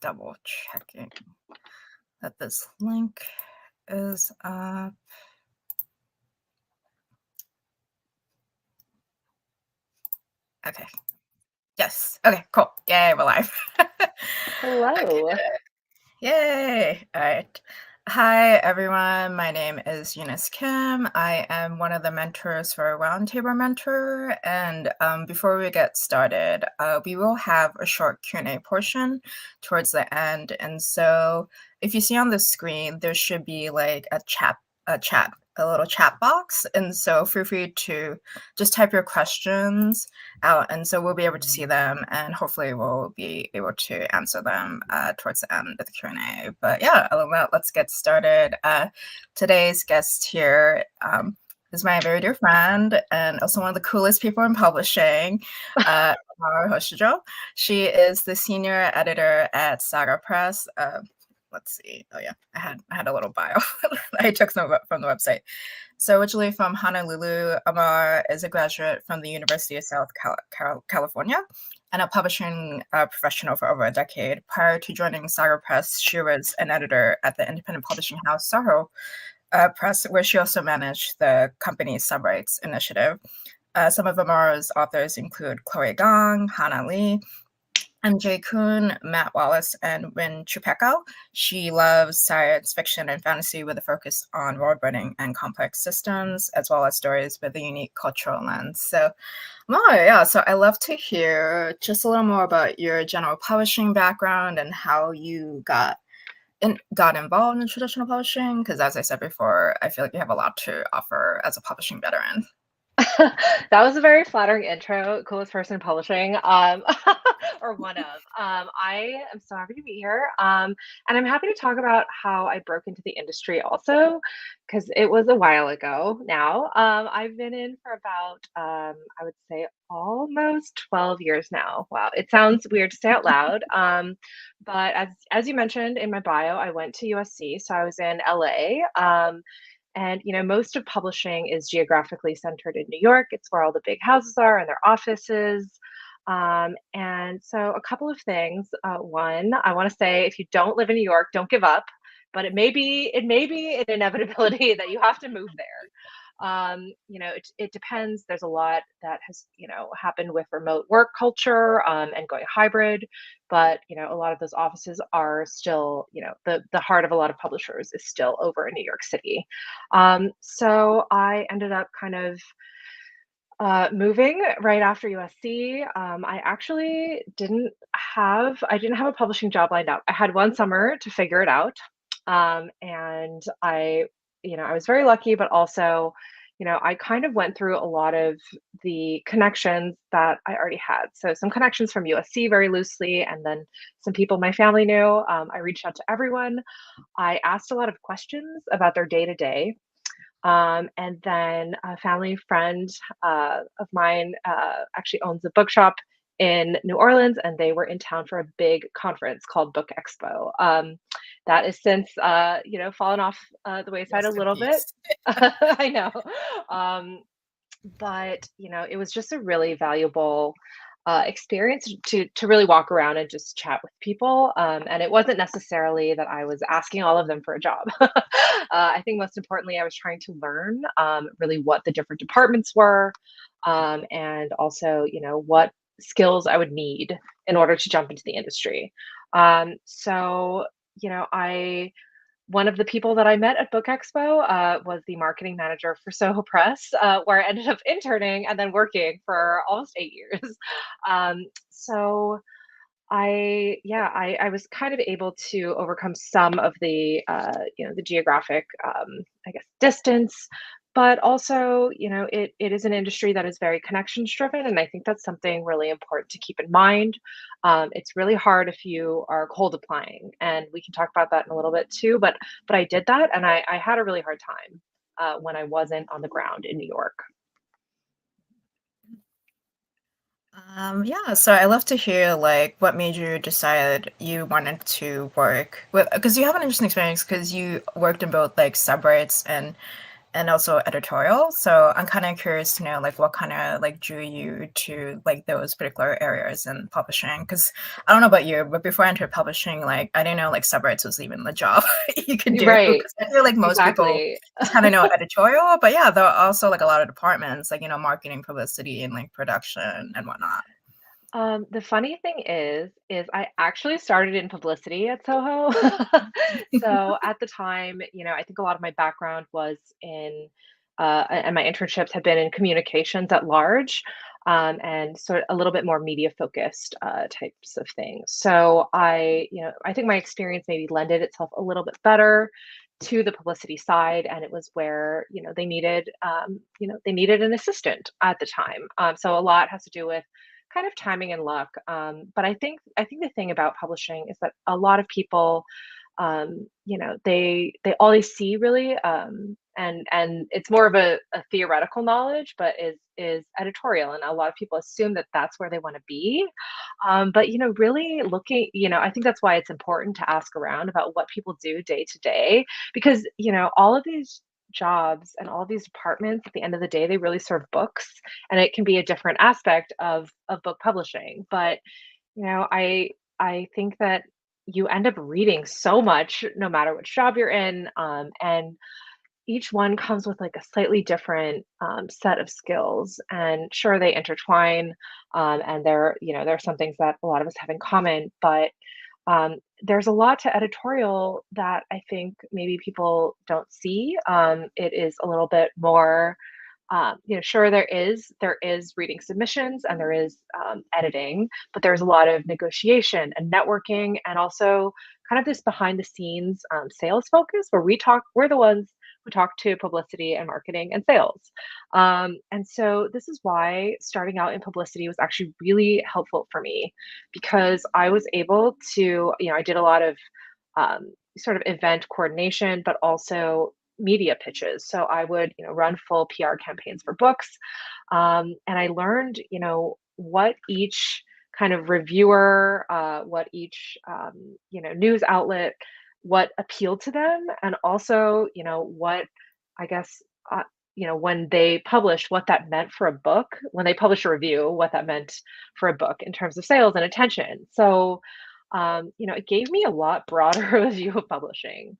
double checking that this link is up. Okay. Yes. Okay, cool. Yay, we're live. Hello. Okay. Yay. All right. Hi, everyone. My name is Eunice Kim. I am one of the mentors for Roundtable Mentor. And before we get started, we will have a short Q&A portion towards the end. And so if you see on the screen, there should be like a little chat box. And so feel free to just type your questions out. And so we'll be able to see them and hopefully we'll be able to answer them towards the end of the Q&A. But yeah, other than that, let's get started. Today's guest here is my very dear friend and also one of the coolest people in publishing, Amara Hoshijo. She is the senior editor at SAGA Press. Let's see. Oh yeah, I had a little bio I took some from the website. So originally from Honolulu, Amara is a graduate from the University of South California and a publishing professional for over a decade. Prior to joining SAGA Press, she was an editor at the independent publishing house Soho Press, where she also managed the company's subrights initiative. Some of Amara's authors include Chloe Gong, Hana Lee, MJ Kuhn, Matt Wallace, and Rin Chupeco. She loves science fiction and fantasy with a focus on world-building and complex systems, as well as stories with a unique cultural lens. So, so I love to hear just a little more about your general publishing background and how you got involved in traditional publishing, because as I said before, I feel like you have a lot to offer as a publishing veteran. That was a very flattering intro. Coolest person in publishing, or one of. I am so happy to be here, and I'm happy to talk about how I broke into the industry also, because it was a while ago now. I've been in for about, I would say, almost 12 years now. Wow, it sounds weird to say out loud, but as you mentioned in my bio, I went to USC, so I was in LA. And most of publishing is geographically centered in New York. It's where all the big houses are and their offices. And so a couple of things. One, I want to say if you don't live in New York, don't give up. But it may be an inevitability that you have to move there. It depends. There's a lot that has happened with remote work culture and going hybrid, but a lot of those offices are still the heart of a lot of publishers is still over in New York City. So I ended up kind of moving right after USC. I actually didn't have a publishing job lined up. I had one summer to figure it out, and I was very lucky, but also, I kind of went through a lot of the connections that I already had. So some connections from USC very loosely, and then some people my family knew. I reached out to everyone. I asked a lot of questions about their day to day. And then a family friend of mine actually owns a bookshop in New Orleans, and they were in town for a big conference called Book Expo. That has since, fallen off the wayside a Rest in little bit. peace. I know. But, it was just a really valuable experience to really walk around and just chat with people. And it wasn't necessarily that I was asking all of them for a job. I think most importantly, I was trying to learn really what the different departments were, and also, what skills I would need in order to jump into the industry. So, I one of the people that I met at Book Expo was the marketing manager for Soho Press, where I ended up interning and then working for almost 8 years. So I was kind of able to overcome some of the the geographic I guess distance, but also it is an industry that is very connections driven, and I think that's something really important to keep in mind. It's really hard if you are cold applying, and we can talk about that in a little bit too. But I did that, and I had a really hard time when I wasn't on the ground in New York. So I love to hear like what made you decide you wanted to work with, because you have an interesting experience because you worked in both like subrights and and also editorial. So I'm kind of curious to know like what kind of like drew you to like those particular areas in publishing. Because I don't know about you, but before I entered publishing, like I didn't know like subrights was even the job you could do. Right. Because I feel like most people Exactly. just kind of know editorial, but yeah, there are also like a lot of departments like marketing, publicity, and like production and whatnot. The funny thing is I actually started in publicity at Soho. So at the time, I think a lot of my background was in, and my internships had been in communications at large, and sort of a little bit more media focused types of things. So I think my experience maybe lended itself a little bit better to the publicity side, and it was where they needed an assistant at the time. So a lot has to do with kind of timing and luck. But I think the thing about publishing is that a lot of people, they all they see really, and it's more of a theoretical knowledge, but is editorial, and a lot of people assume that that's where they want to be. But really looking, I think that's why it's important to ask around about what people do day to day, because all of these jobs and all of these departments at the end of the day they really serve books, and it can be a different aspect of book publishing. But I think that you end up reading so much no matter which job you're in, and each one comes with like a slightly different set of skills, and sure they intertwine, and there are some things that a lot of us have in common, but there's a lot to editorial that I think maybe people don't see. It is a little bit more, sure there is reading submissions and there is editing, but there's a lot of negotiation and networking, and also kind of this behind the scenes sales focus where we're the ones who talk to publicity and marketing and sales. And so this is why starting out in publicity was actually really helpful for me, because I was able to, I did a lot of sort of event coordination, but also media pitches. So I would, run full PR campaigns for books. And I learned, what each kind of reviewer, what each, news outlet, what appealed to them. And also, what I guess, when they published, what that meant for a book, when they published a review, what that meant for a book in terms of sales and attention. So, it gave me a lot broader view of publishing.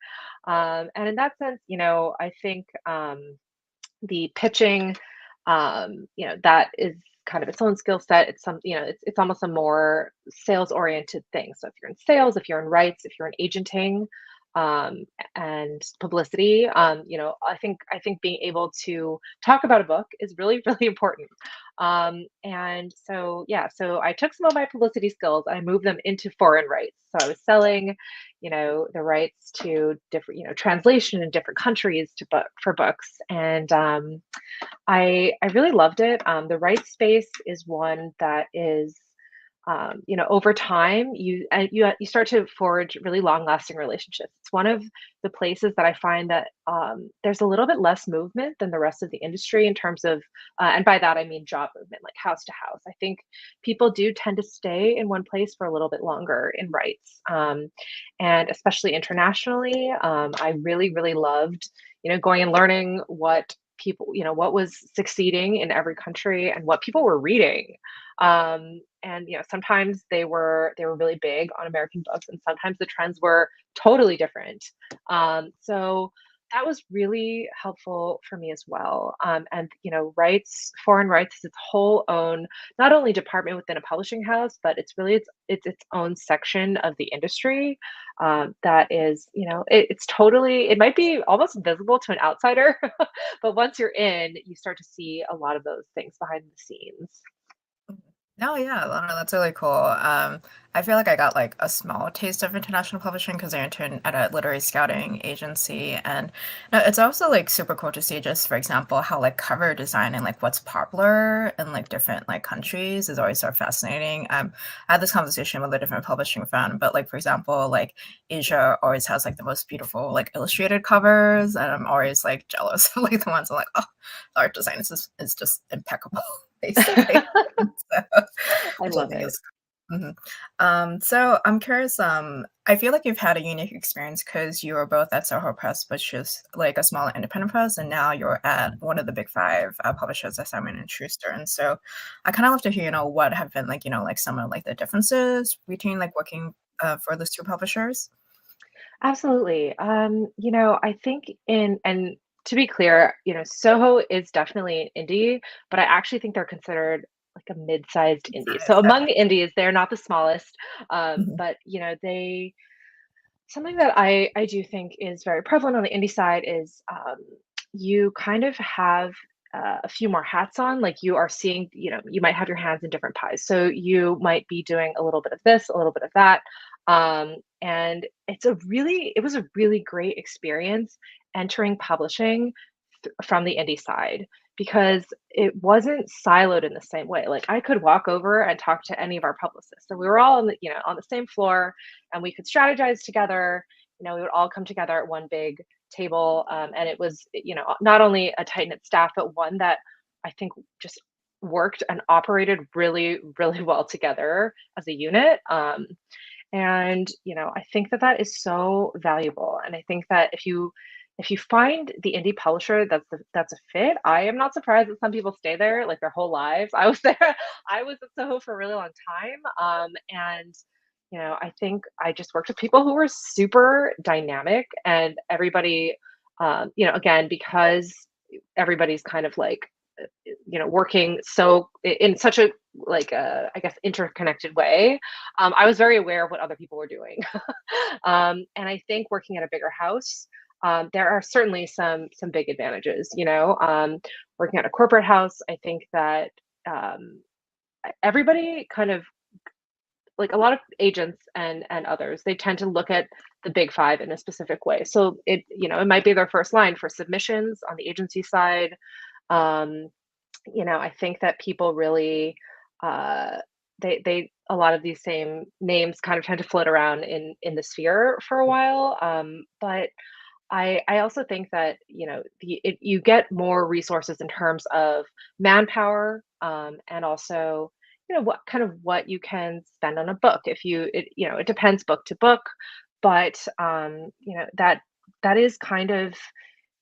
And in that sense, I think the pitching, that is kind of its own skill set. It's it's almost a more sales oriented thing. So if you're in sales, if you're in rights, if you're in agenting, um, and publicity, I think being able to talk about a book is really, really important. And so, yeah, so I took some of my publicity skills, I moved them into foreign rights. So I was selling, the rights to different, translation in different countries to book for books. And I really loved it. The rights space is one that is, over time, you start to forge really long lasting relationships. It's one of the places that I find that there's a little bit less movement than the rest of the industry in terms of, and by that I mean job movement, like house to house. I think people do tend to stay in one place for a little bit longer in rights, and especially internationally. I really, really loved, going and learning what people, what was succeeding in every country and what people were reading. And sometimes they were really big on American books, and sometimes the trends were totally different. So that was really helpful for me as well. And rights, foreign rights is its whole own, not only department within a publishing house, but it's really its own section of the industry. That is, it's totally, it might be almost invisible to an outsider, but once you're in, you start to see a lot of those things behind the scenes. No, yeah, no, that's really cool. I feel like I got like a small taste of international publishing because I interned at a literary scouting agency, and no, it's also like super cool to see just, for example, how like cover design and like what's popular in like different like countries is always so fascinating. I had this conversation with a different publishing friend, but like for example, like Asia always has like the most beautiful like illustrated covers, and I'm always like jealous of like the ones I'm like, oh, the art design is just impeccable, basically. So, I which I love think it. is cool. Mhm. So I'm curious, I feel like you've had a unique experience because you were both at Soho Press, which is like a smaller independent press, and now you're at one of the big five publishers, Simon and Schuster. And so I kind of love to hear, what have been like, like some of like the differences between like working for those two publishers. Absolutely. I think and to be clear, Soho is definitely an indie, but I actually think they're considered like a mid-sized indie. So among the indies, they're not the smallest, Mhm. but they something that I do think is very prevalent on the indie side is you kind of have a few more hats on. Like you are seeing, you might have your hands in different pies. So you might be doing a little bit of this, a little bit of that. And it was a really great experience entering publishing from the indie side because it wasn't siloed in the same way. Like I could walk over and talk to any of our publicists. So we were all on the same floor and we could strategize together. We would all come together at one big table. And it was, not only a tight knit staff, but one that I think just worked and operated really, really well together as a unit. And I think that that is so valuable. And I think that if you find the indie publisher that's a fit, I am not surprised that some people stay there like their whole lives. I was there, I was at Soho for a really long time. And I think I just worked with people who were super dynamic and everybody, again, because everybody's kind of like working so in such a like I guess interconnected way. I was very aware of what other people were doing. And I think working at a bigger house, there are certainly some big advantages. Working at a corporate house, I think that everybody kind of like a lot of agents and others, they tend to look at the big five in a specific way. So it might be their first line for submissions on the agency side. um, I think that people really uh, they a lot of these same names kind of tend to float around in the sphere for a while. But I also think that you get more resources in terms of manpower, and also what you can spend on a book. If you it you know it depends book to book, but that is kind of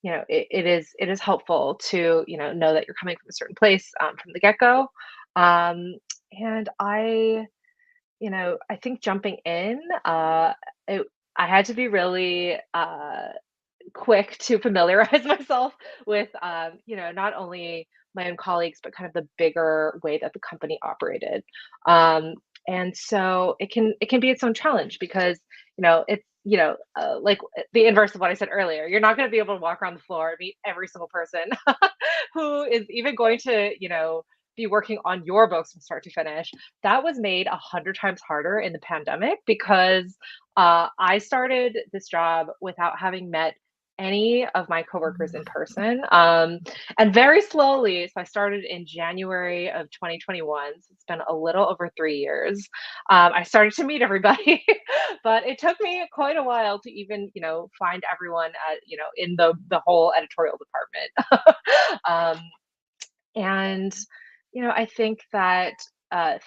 it is helpful to know that you're coming from a certain place, from the get-go. And I think jumping in, it, I had to be really quick to familiarize myself with not only my own colleagues but kind of the bigger way that the company operated. And so it can be its own challenge because it's like the inverse of what I said earlier. You're not going to be able to walk around the floor and meet every single person who is even going to be working on your books from start to finish. That was made 100 times harder in the pandemic because I started this job without having met any of my coworkers in person. And very slowly, so I started in January of 2021. So it's been a little over 3 years. I started to meet everybody, but it took me quite a while to even, find everyone in the whole editorial department. um, and I think that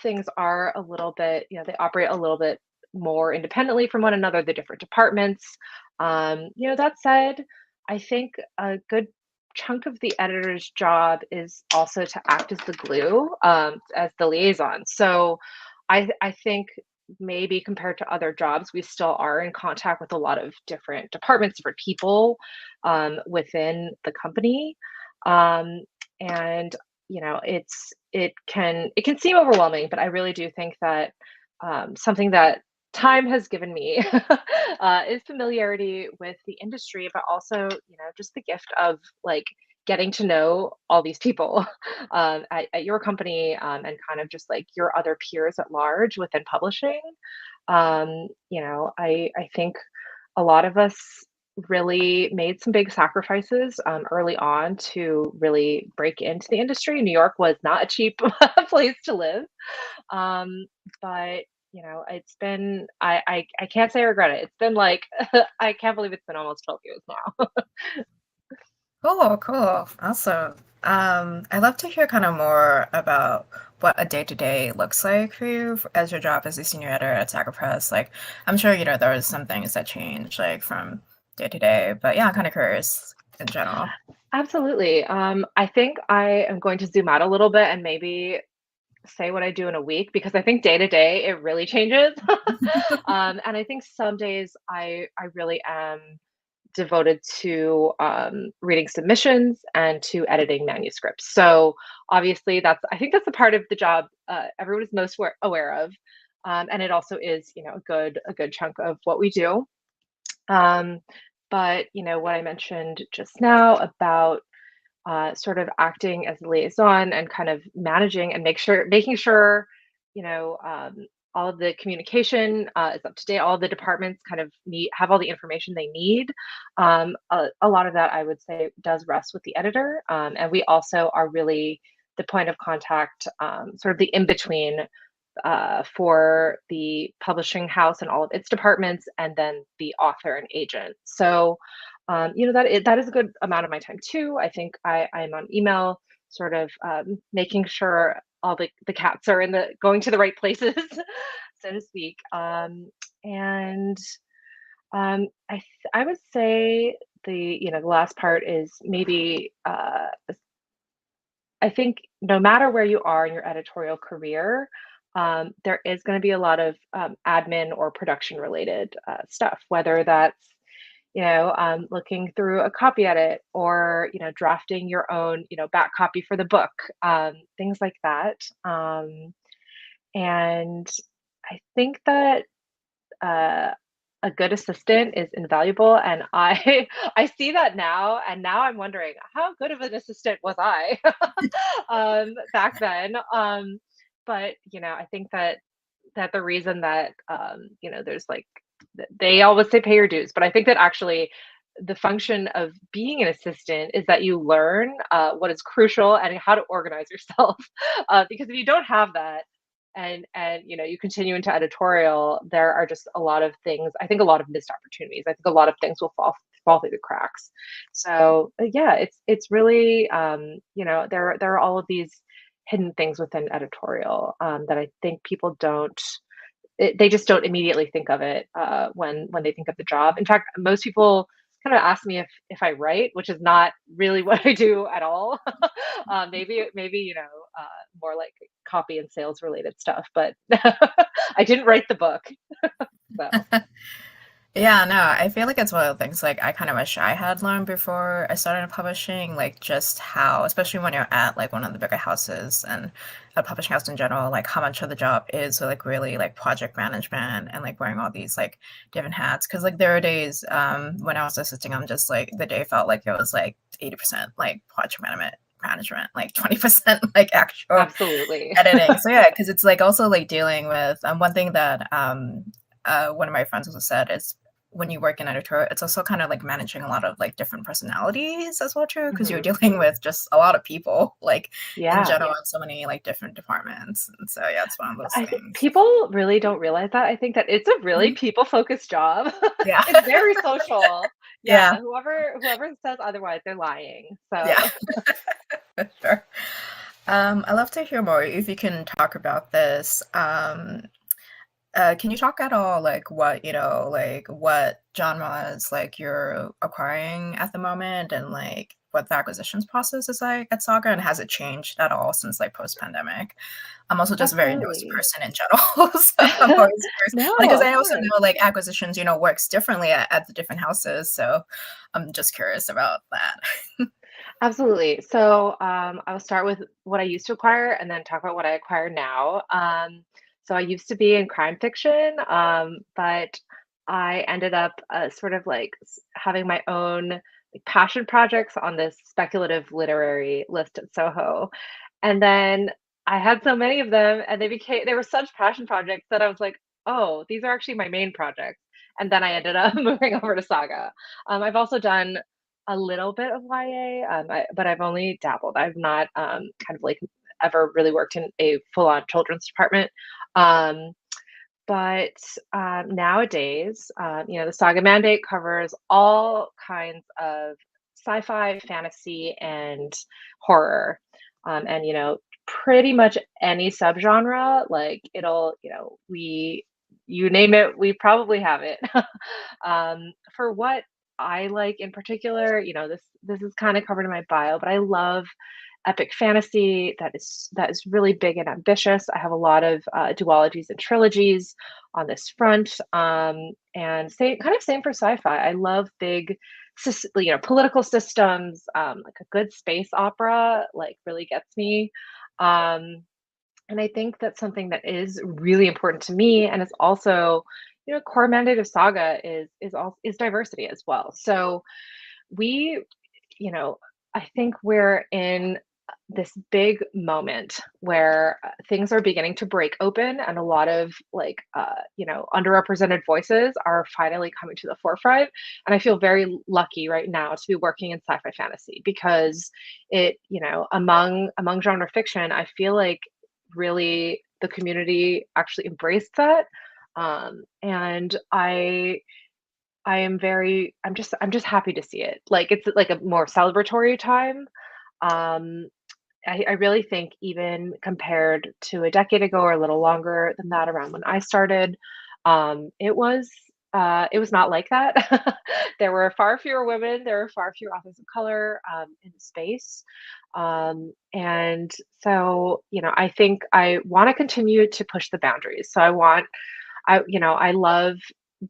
things are a little bit, they operate a little bit more independently from one another, the different departments. That said, I think a good chunk of the editor's job is also to act as the glue, as the liaison. So I think maybe compared to other jobs, we still are in contact with a lot of different departments, different people within the company. Um, and it can seem overwhelming, but I really do think that something that time has given me is familiarity with the industry, but also just the gift of like getting to know all these people at your company, and kind of just like your other peers at large within publishing. I think a lot of us really made some big sacrifices early on to really break into the industry. New York was not a cheap place to live, um, but it's been I can't say I regret it. It's been like I can't believe it's been almost 12 years now. Cool, cool. Awesome. I'd love to hear kind of more about what a day-to-day looks like for you as your job as a senior editor at SAGA Press. Like, I'm sure, there are some things that change, like, from day to day, but yeah, I'm kind of curious in general. Absolutely. I think I am going to zoom out a little bit and maybe say what I do in a week because I think day to day it really changes. And I think some days I really am devoted to reading submissions and to editing manuscripts. So obviously, I think that's a part of the job everyone is most aware of, and it also is a good chunk of what we do. Um, but what I mentioned just now about sort of acting as a liaison and kind of managing and making sure, you know, um, all of the communication is up to date. All of the departments kind of have all the information they need. A lot of that, I would say, does rest with the editor, and we also are really the point of contact, sort of the in between for the publishing house and all of its departments, and then the author and agent. So, that is a good amount of my time too. I think I'm on email, sort of making sure all the cats are in the going to the right places, so to speak. And I would say the last part is maybe I think no matter where you are in your editorial career, there is going to be a lot of admin or production related stuff, whether that's looking through a copy edit or drafting your own back copy for the book, things like that. And I think that uh, a good assistant is invaluable, and I I see that now, and now I'm wondering how good of an assistant was I back then. But I think that the reason that there's like they always say pay your dues, but I think that actually the function of being an assistant is that you learn what is crucial and how to organize yourself. Because if you don't have that, and you continue into editorial, there are just a lot of things. I think a lot of missed opportunities. I think a lot of things will fall through the cracks. So yeah, it's really there are all of these hidden things within editorial that I think people don't they just don't immediately think of it when they think of the job. In fact, most people kind of ask me if I write, which is not really what I do at all. Maybe more like copy and sales related stuff, but I didn't write the book. So Yeah, no, I feel like it's one of the things like I kind of wish I had learned before I started publishing, like just how, especially when you're at like one of the bigger houses and a publishing house in general, like how much of the job is like really like project management and like wearing all these like different hats. Cause like there are days when I was assisting, I'm just like the day felt like it was like 80% like project management, like 20% like actual absolutely. editing. So yeah, because it's like also like dealing with one thing that one of my friends also said is when you work in editorial, it's also kind of like managing a lot of like different personalities as well too, because you're Hmm. dealing with just a lot of people like in Yeah. general in so many like different departments. And so yeah, it's one of those I think things. people really don't realize that. I think that it's a really Mhm. people-focused job. Yeah. It's very social. Yeah. Yeah, whoever says otherwise, they're lying. Yeah. So Sure. I'd love to hear more if you can talk about this. Can you talk at all like what, like what genres like you're acquiring at the moment and like what the acquisitions process is like at Saga and has it changed at all since like post-pandemic? I'm also just a very nosy absolutely. person in general. So I'm always curious. No, Because of I also course. know like acquisitions, works differently at the different houses. So I'm just curious about that. Absolutely. So, I'll start with what I used to acquire and then talk about what I acquire now. So I used to be in crime fiction, but I ended up sort of like having my own like, passion projects on this speculative literary list at Soho. And then I had so many of them, and they were such passion projects that I was like, oh, these are actually my main projects. And then I ended up moving over to Saga. I've also done a little bit of YA, but I've only dabbled. I've not kind of like ever really worked in a full-on children's department. Um, but nowadays, the Saga mandate covers all kinds of sci-fi, fantasy, and horror. And pretty much any subgenre, like it'll, you name it, we probably have it. For what I like in particular, this is kind of covered in my bio, but I love epic fantasy that is really big and ambitious. I have a lot of duologies and trilogies on this front, and same for sci-fi. I love big, political systems. Like a good space opera, like really gets me. Um, and I think that's something that is really important to me, and it's also, core mandate of Saga is diversity as well. So we, you know, I think we're in this big moment where things are beginning to break open, and a lot of underrepresented voices are finally coming to the forefront. And I feel very lucky right now to be working in sci-fi fantasy because among genre fiction, I feel like really the community actually embraced that. And I'm just happy to see it. Like it's like a more celebratory time. Um, I really think even compared to a decade ago or a little longer than that, around when I started, it was not like that. There were far fewer women, there were far fewer authors of color in the space. And so, I think I want to continue to push the boundaries. So I love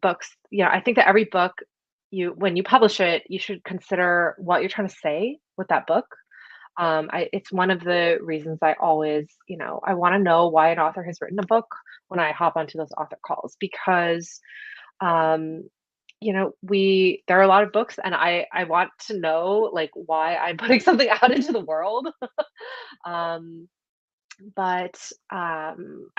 books. I think that every book when you publish it, you should consider what you're trying to say with that book. It's one of the reasons I always, I want to know why an author has written a book when I hop onto those author calls because, um, there are a lot of books and I want to know like why I'm putting something out into the world. um, but I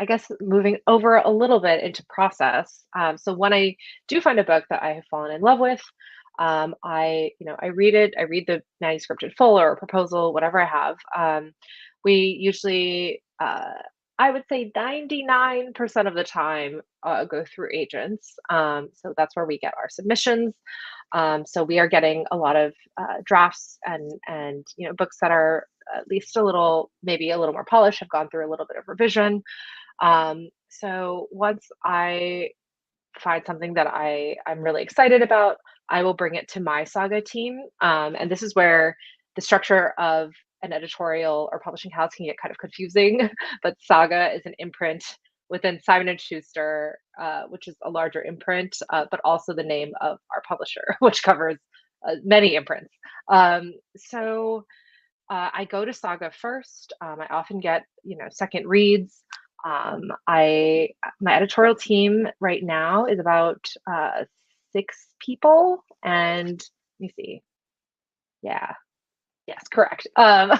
guess moving over a little bit into process. So when I do find a book that I have fallen in love with, I read it. I read the manuscript in full or a proposal, whatever I have. We usually, I would say, 99% of the time go through agents. So that's where we get our submissions. So we are getting a lot of drafts and books that are at least maybe a little more polished, have gone through a little bit of revision. So once I find something that I'm really excited about, I will bring it to my Saga team. And this is where the structure of an editorial or publishing house can get kind of confusing. But Saga is an imprint within Simon and Schuster, which is a larger imprint, but also the name of our publisher, which covers many imprints. So I go to Saga first. I often get, second reads. My editorial team right now is about 6 people, and let me see. Yeah, yes, correct. And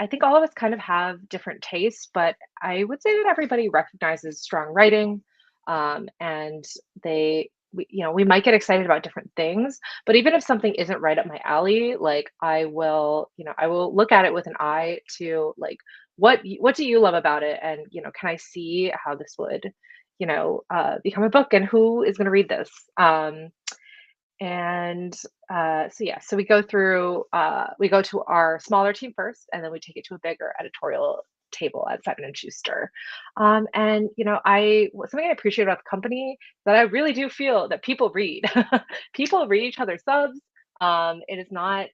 I think all of us kind of have different tastes, but I would say that everybody recognizes strong writing, and we might get excited about different things. But even if something isn't right up my alley, like I will look at it with an eye to like what do you love about it, and can I see how this would become a book, and who is going to read this. And so we go to our smaller team first, and then we take it to a bigger editorial table at Simon and Schuster. And something I appreciate about the company that I really do feel that people read. People read each other's subs. It is not,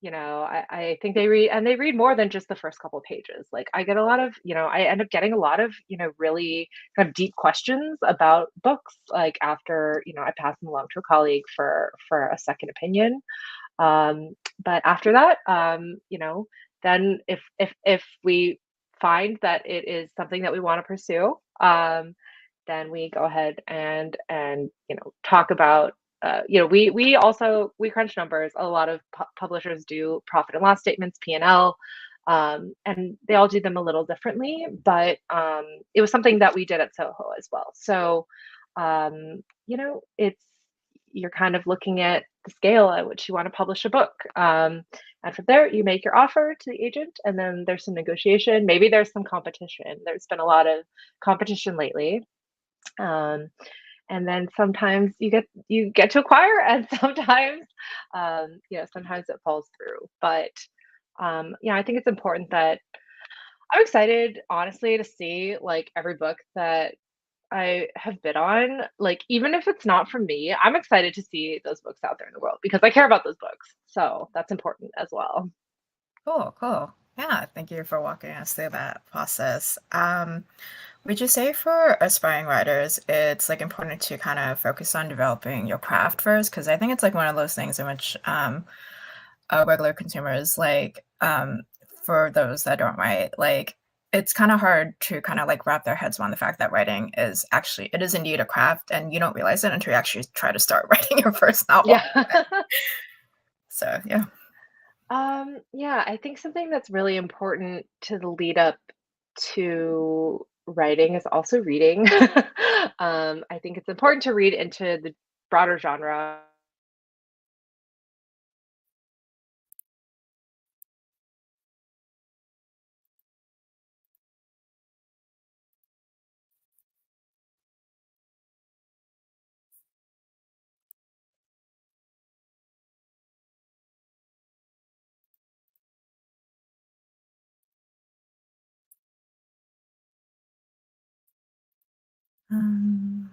I think they read more than just the first couple of pages. Like I get a lot of, I end up getting a lot of, really kind of deep questions about books, like after, I pass them along to a colleague for a second opinion. But after that, then if we find that it is something that we want to pursue, then we go ahead and talk about we crunch numbers. A lot of publishers do profit and loss statements, P&L, and they all do them a little differently. But it was something that we did at Soho as well. So it's you're kind of looking at the scale at which you want to publish a book. And from there, you make your offer to the agent, and then there's some negotiation. Maybe there's some competition. There's been a lot of competition lately. and then sometimes you get to acquire, and sometimes sometimes it falls through. But I think it's important that I'm excited, honestly, to see like every book that I have bid on. Like, even if it's not from me, I'm excited to see those books out there in the world because I care about those books. So that's important as well. Cool, cool. Yeah, thank you for walking us through that process. Would you say for aspiring writers, it's like important to kind of focus on developing your craft first? Because I think it's like one of those things in which regular consumers like for those that don't write, like it's kind of hard to kind of like wrap their heads around the fact that writing is actually it is indeed a craft, and you don't realize it until you actually try to start writing your first novel. Yeah. So yeah. Yeah, I think something that's really important to the lead up to writing is also reading. I think it's important to read into the broader genre. Um,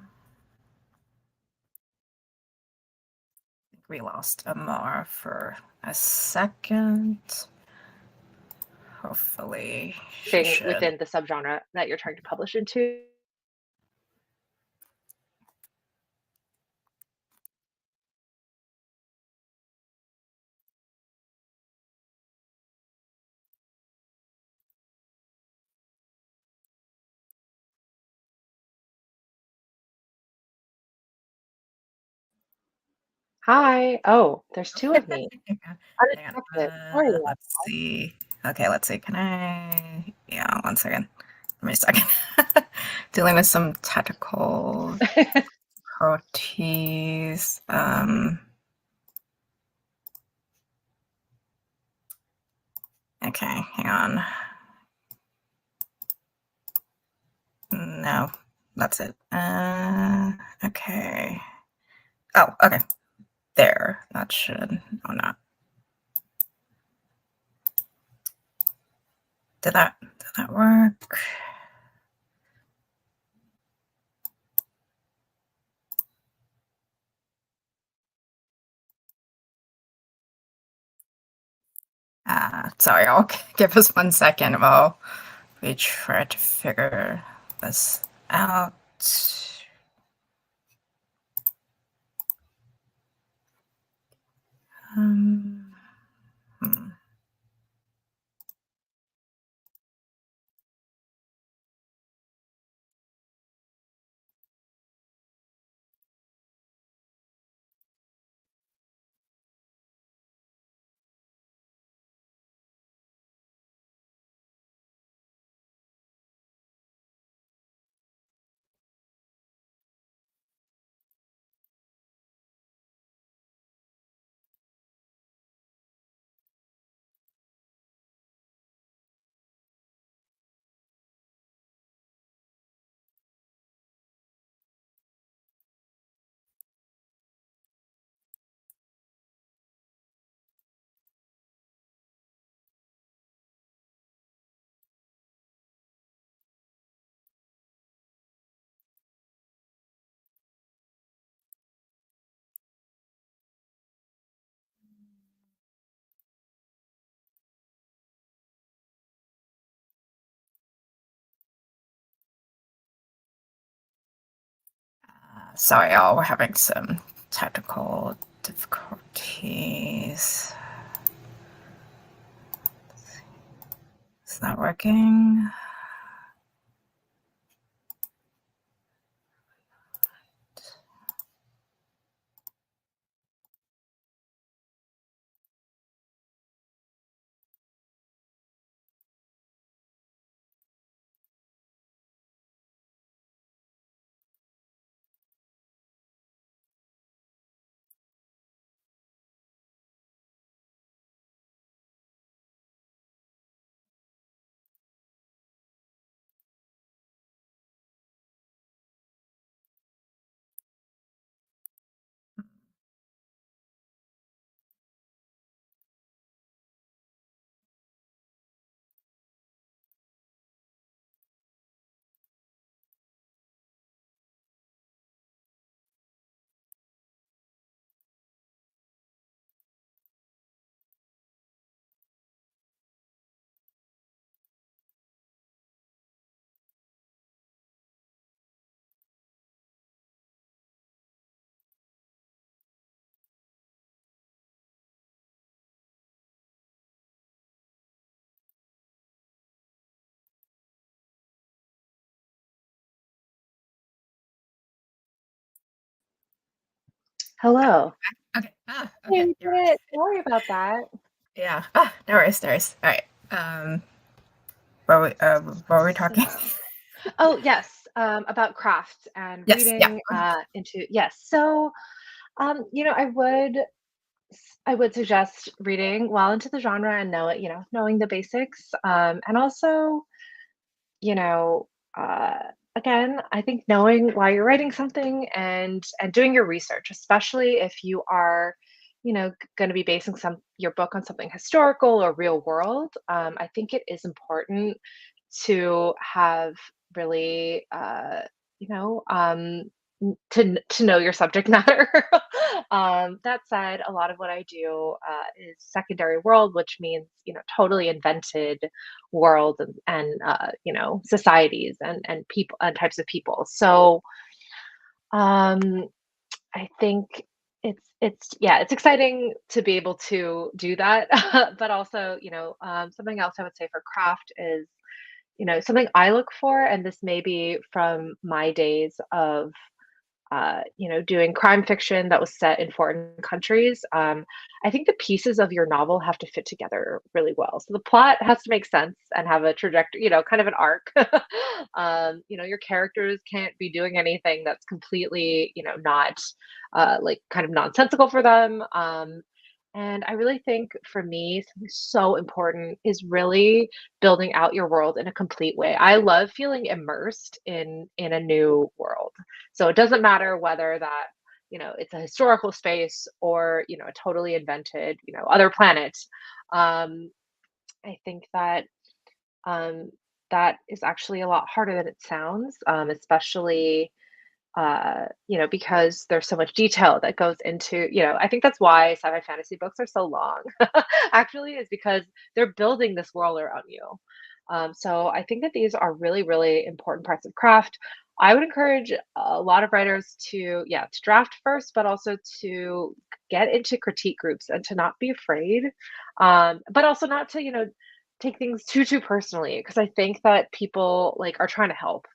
we lost Amar for a second. Hopefully, she Thing should. within the subgenre that you're trying to publish into. Hi. Oh, there's two of me. Hang on. Unexpected. Sorry about Let's see. Okay, let's see. Can I? Yeah, one second. Give me a second. Dealing with some technical that. difficulties. Okay, hang on. No, that's it. Okay. Oh, okay. There. That should. Oh, no. Did that work? Sorry, I'll give us 1 second while we try to figure this out. Um, hmm. Sorry, y'all. We're having some technical difficulties. Is that working? Hello. Okay. Hey, Okay. we You're did it. Sorry about that. yeah. No worries. No worries. All right. What were we talking? So, oh yes, about crafts and Yes. Yeah. reading into yes. So, I would suggest reading well into the genre and knowing the basics, and also, you know, uh, again, I think knowing why you're writing something and doing your research, especially if you are, going to be basing your book on something historical or real world. I think it is important to have really, you know, um, to know your subject matter. That said, a lot of what I do is secondary world, which means totally invented world and societies and people and types of people. So um, I think it's exciting to be able to do that, but also something else I would say for craft is something I look for, and this may be from my days of doing crime fiction that was set in foreign countries. I think the pieces of your novel have to fit together really well. So the plot has to make sense and have a trajectory, kind of an arc. Your characters can't be doing anything that's completely, not like kind of nonsensical for them. And I really think for me, something so important is really building out your world in a complete way. I love feeling immersed in a new world. So it doesn't matter whether that, it's a historical space or, a totally invented, other planet. Um, I think that um, that is actually a lot harder than it sounds, especially because there's so much detail that goes into, I think that's why sci-fi fantasy books are so long, actually, is because they're building this world around you. So I think that these are really, really important parts of craft. I would encourage a lot of writers to, yeah, to draft first, but also to get into critique groups and to not be afraid, but also not to, take things too personally, because I think that people like are trying to help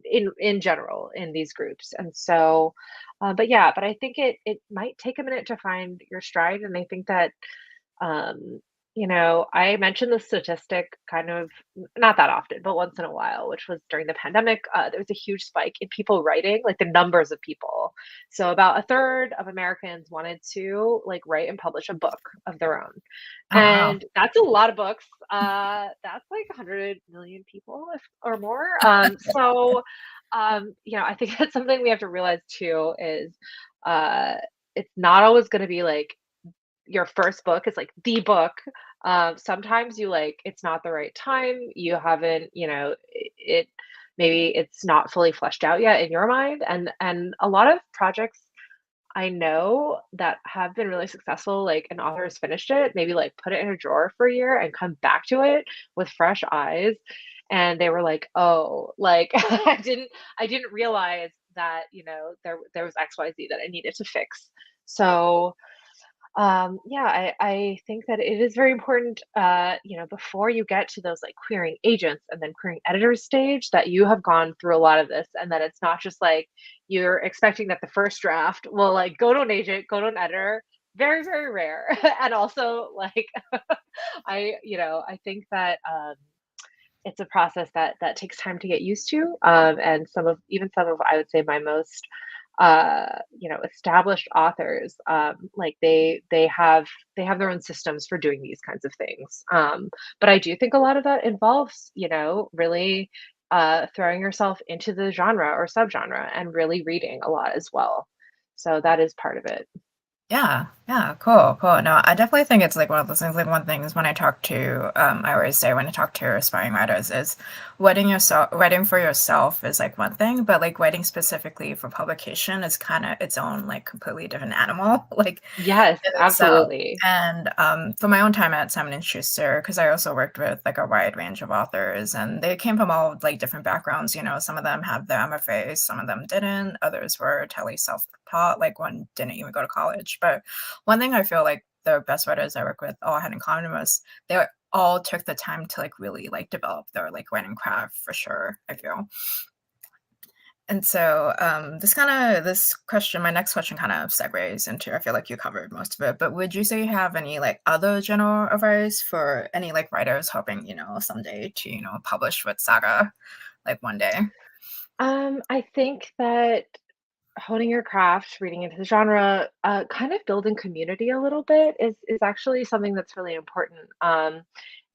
in general in these groups. And so, but yeah, but I think it might take a minute to find your stride, and I think that um, I mentioned the statistic kind of not that often, but once in a while, which was during the pandemic. There was a huge spike in people writing, like the numbers of people. So about a third of Americans wanted to like write and publish a book of their own, Oh wow. and that's a lot of books. That's like 100 million people, if or more. I think that's something we have to realize too is uh, it's not always going to be like your first book is like the book. Sometimes you like it's not the right time. You haven't, maybe it's not fully fleshed out yet in your mind. And a lot of projects I know that have been really successful, like an author has finished it, maybe like put it in a drawer for a year and come back to it with fresh eyes. And they were like, oh, like I didn't realize that, there was XYZ that I needed to fix. So yeah, I think that it is very important, before you get to those like querying agents and then querying editors stage, that you have gone through a lot of this, and that it's not just like you're expecting that the first draft will like go to an agent, go to an editor. Very, very rare. And also like I think that it's a process that takes time to get used to. And some of I would say my most established authors, like they have their own systems for doing these kinds of things. But I do think a lot of that involves, really throwing yourself into the genre or subgenre and really reading a lot as well. So that is part of it. Yeah, yeah, cool, cool. No, I definitely think it's like one of those things. Like one thing is when I talk to, I always say when I talk to aspiring writers is writing for yourself is like one thing, but like writing specifically for publication is kind of its own like completely different animal, like Yes, in itself. absolutely. And for my own time at Simon and Schuster, because I also worked with like a wide range of authors, and they came from all like different backgrounds. You know, some of them have their MFAs, some of them didn't. Others were totally self-taught. Like one didn't even go to college. But one thing I feel like the best writers I work with all had in common was they all took the time to like really like develop their like writing craft for sure. I feel. And so this question, my next question kind of segues into, I feel like you covered most of it, but would you say you have any like other general advice for any like writers hoping, someday to, publish with Saga like one day? I think that honing your craft, reading into the genre, kind of building community a little bit is actually something that's really important.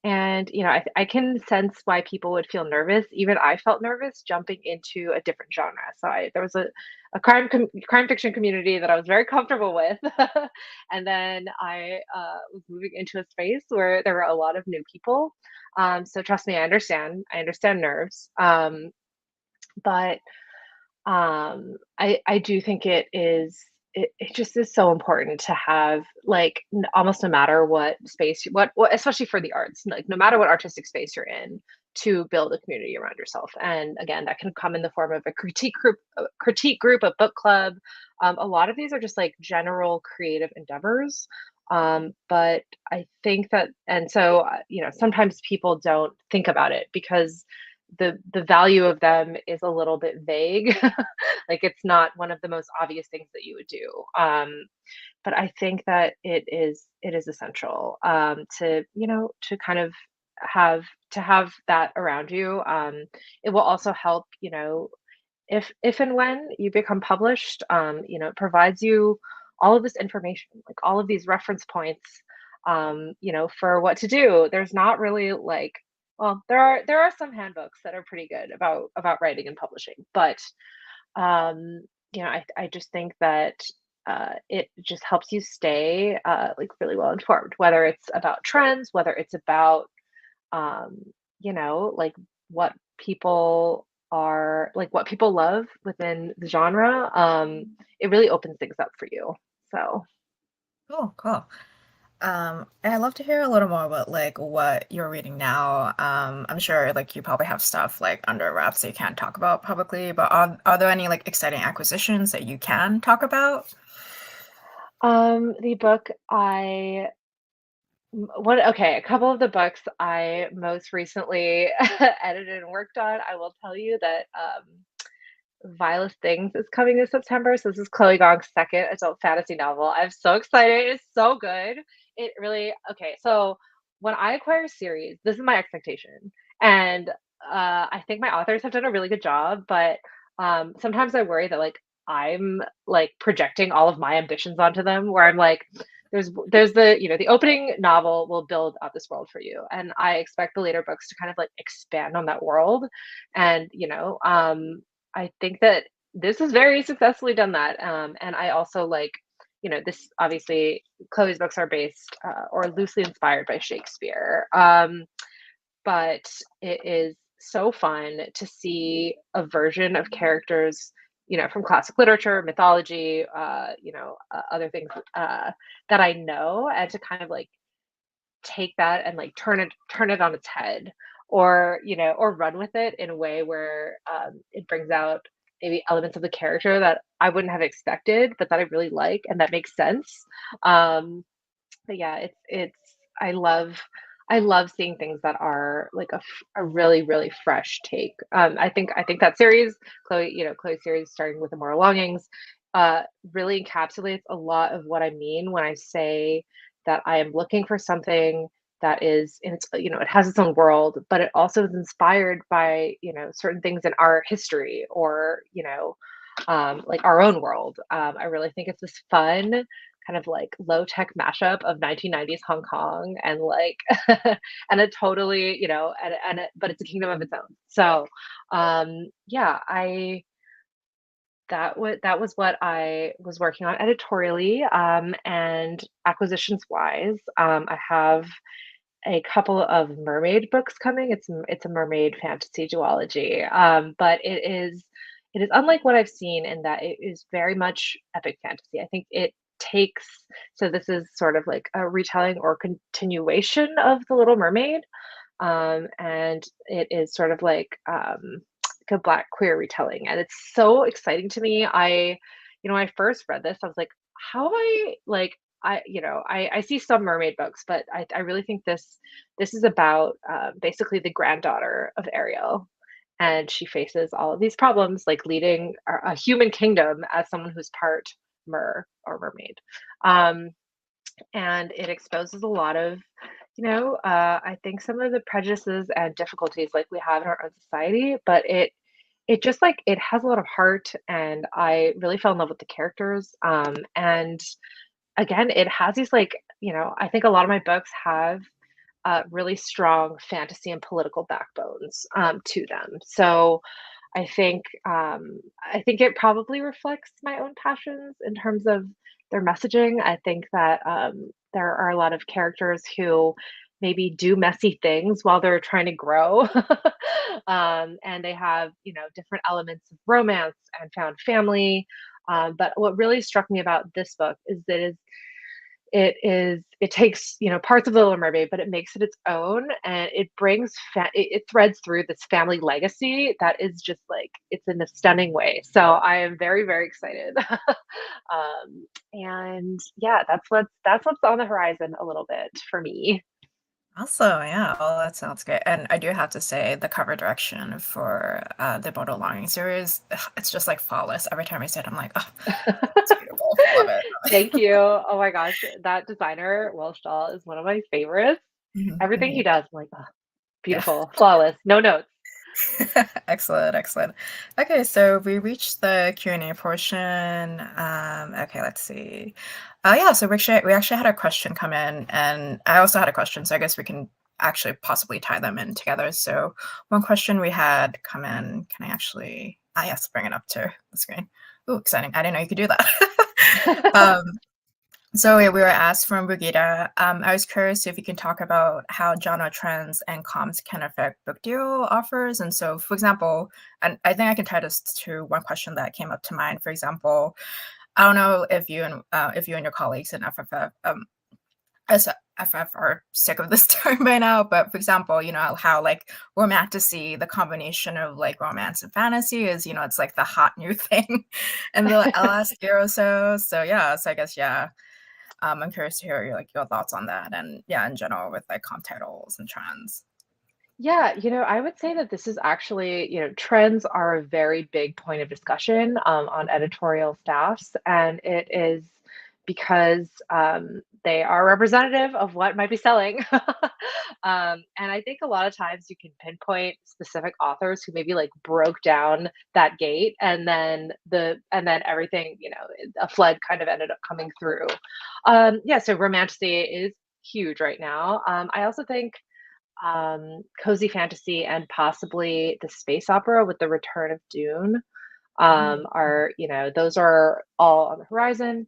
And I can sense why people would feel nervous. Even I felt nervous jumping into a different genre. So there was a crime fiction community that I was very comfortable with, and then I was moving into a space where there were a lot of new people. So trust me, I understand. I understand nerves. But I do think it just is so important to have like almost no matter what space what especially for the arts, like no matter what artistic space you're in, to build a community around yourself. And again, that can come in the form of a critique group, a book club. A lot of these are just like general creative endeavors. But I think that, and so sometimes people don't think about it because the value of them is a little bit vague. Like it's not one of the most obvious things that you would do. But I think that it is essential, to kind of have that around you. It will also help, if and when you become published, it provides you all of this information, like all of these reference points, for what to do. There's not really like, well, there are some handbooks that are pretty good about writing and publishing, but I just think that it just helps you stay like really well informed, whether it's about trends, whether it's about um, like what what people love within the genre. It really opens things up for you. So, Cool, cool. And I'd love to hear a little more about like what you're reading now. I'm sure like you probably have stuff like under wraps that you can't talk about publicly, but are there any like exciting acquisitions that you can talk about? the book I what okay, a couple of the books I most recently edited and worked on. I will tell you that Violet Things is coming this September. So this is Chloe Gong's second adult fantasy novel. I'm so excited. It's so good. It really okay. So when I acquire a series, this is my expectation, and I think my authors have done a really good job. But sometimes I worry that like I'm like projecting all of my ambitions onto them, where I'm like, there's the opening novel will build up this world for you, and I expect the later books to kind of like expand on that world, and I think that this has very successfully done that. And I also like, this obviously Chloe's books are based or loosely inspired by Shakespeare. But it is so fun to see a version of characters, from classic literature, mythology, other things that I know, and to kind of like take that and like turn it on its head, or run with it in a way where it brings out maybe elements of the character that I wouldn't have expected but that I really like and that makes sense. But yeah, it's I love seeing things that are like a really really fresh take. I think that series, Chloe's series starting with Immoral Longings, uh really encapsulates a lot of what I mean when I say that I am looking for something that is in its, it has its own world, but it also is inspired by, certain things in our history, or, like our own world. I really think it's this fun kind of like low tech mashup of 1990s Hong Kong and like, and a totally, but it's a kingdom of its own. So, yeah, that was what I was working on editorially, and acquisitions wise. I have a couple of mermaid books coming. It's a mermaid fantasy duology, but it is unlike what I've seen in that it is very much epic fantasy. I think it takes so this is sort of like a retelling or continuation of The Little Mermaid, and it is sort of like a black queer retelling, and it's so exciting to me. When I first read this, I was like, how have I like I see some mermaid books, but I really think this is about basically the granddaughter of Ariel, and she faces all of these problems, like leading a human kingdom as someone who's part mer or mermaid. Um, and it exposes a lot of, I think some of the prejudices and difficulties like we have in our own society, but it just like it has a lot of heart, and I really fell in love with the characters. And again, it has these like, I think a lot of my books have really strong fantasy and political backbones to them. So I think it probably reflects my own passions in terms of their messaging. I think that there are a lot of characters who maybe do messy things while they're trying to grow, and they have different elements of romance and found family. But what really struck me about this book is that it takes parts of the Little Mermaid, but it makes it its own, and it brings it threads through this family legacy that is just like it's in a stunning way. So I am very very excited. And yeah, that's what's on the horizon a little bit for me. Also, yeah, oh, that sounds good. And I do have to say, the cover direction for the Mortal Longing series, it's just like flawless. Every time I see it, I'm like, oh, it's beautiful. Love it. Thank you. Oh my gosh, that designer, Will Shaw, is one of my favorites. Mhm, Everything he mhm. does, I'm like, oh, Yeah. beautiful, flawless, no notes. Excellent, excellent. Okay, so we reached the Q&A portion. Okay, let's see. Yeah, so we actually had a question come in, and I also had a question, so I guess we can actually possibly tie them in together. So one question we had come in, can I actually, yes, bring it up to the screen. Ooh, exciting. I didn't know you could do that. Um, so yeah, we were asked from Brigida. I was curious if you can talk about how genre trends and comps can affect book deal offers. And so, for example, and I think I can tie this to one question that came up to mind. For example, I don't know if you and your colleagues in FFF as FF are sick of this term by now, but for example, how like romantasy, the combination of like romance and fantasy is, it's like the hot new thing in the last year or so. So yeah, so I guess yeah, I'm curious to hear your thoughts on that, and yeah, in general with like comp titles and trends. Yeah, I would say that this is actually, trends are a very big point of discussion on editorial staffs, and it is because they are representative of what might be selling. And I think a lot of times you can pinpoint specific authors who maybe like broke down that gate, and then everything, a flood kind of ended up coming through. Yeah, so romantasy is huge right now. I also think cozy fantasy and possibly the space opera with the return of Dune Mm, mm, are those are all on the horizon.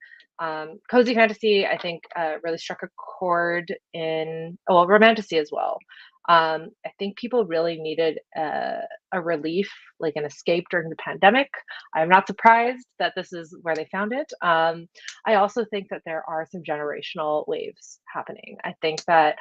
Cozy fantasy, I think, really struck a chord in well, romantasy as well. I think people really needed a relief, like an escape during the pandemic. I'm not surprised that this is where they found it. I also think that there are some generational waves happening. I think that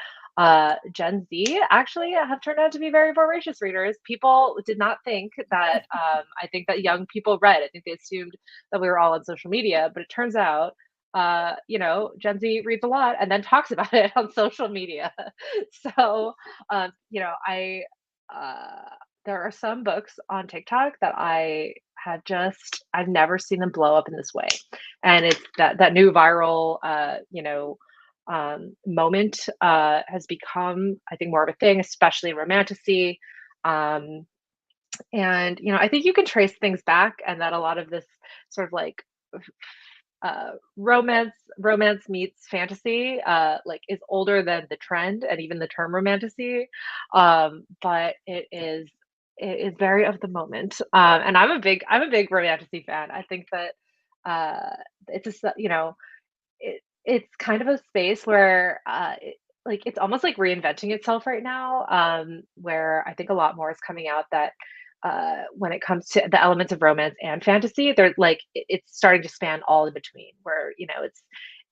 Gen Z actually have turned out to be very voracious readers. People did not think that, I think that young people read. I think they assumed that we were all on social media, but it turns out, Gen Z reads a lot and then talks about it on social media. So, I, uh, there are some books on TikTok that I've never seen them blow up in this way. And it's that new viral, moment has become, I think, more of a thing, especially in romantasy. Um, and I think you can trace things back, and that a lot of this sort of like romance meets fantasy, like is older than the trend and even the term romantasy. But it is very of the moment. And I'm a big romantasy fan. I think that it's just it's kind of a space where, like, it's almost like reinventing itself right now, where I think a lot more is coming out that, when it comes to the elements of romance and fantasy, they're like it's starting to span all in between, where,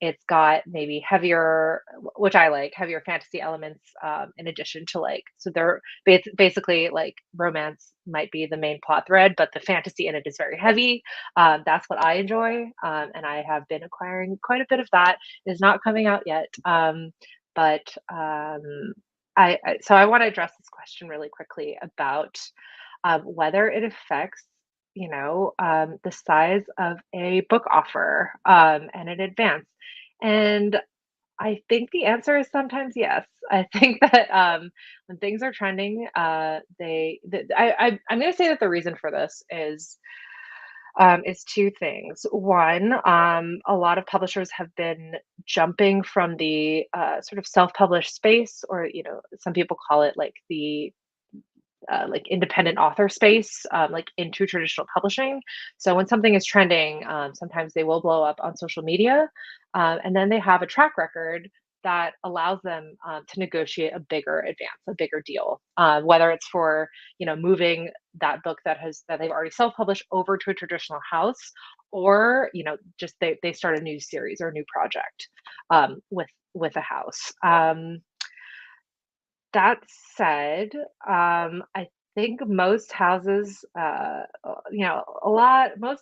it's got maybe heavier, which I like, heavier fantasy elements, in addition to like, so they're basically like romance might be the main plot thread, but the fantasy in it is very heavy. That's what I enjoy, and I have been acquiring quite a bit of that. It is not coming out yet, but so I want to address this question really quickly about whether it affects, the size of a book offer and an advance. And I think the answer is sometimes yes. I think that when things are trending, I'm going to say that the reason for this is two things. One, a lot of publishers have been jumping from the sort of self-published space, or some people call it like the like independent author space, like into traditional publishing. So when something is trending, sometimes they will blow up on social media, and then they have a track record that allows them to negotiate a bigger advance, a bigger deal, whether it's for moving that book that they've already self-published over to a traditional house, or just they start a new series or a new project with a house. That said, I think most houses, most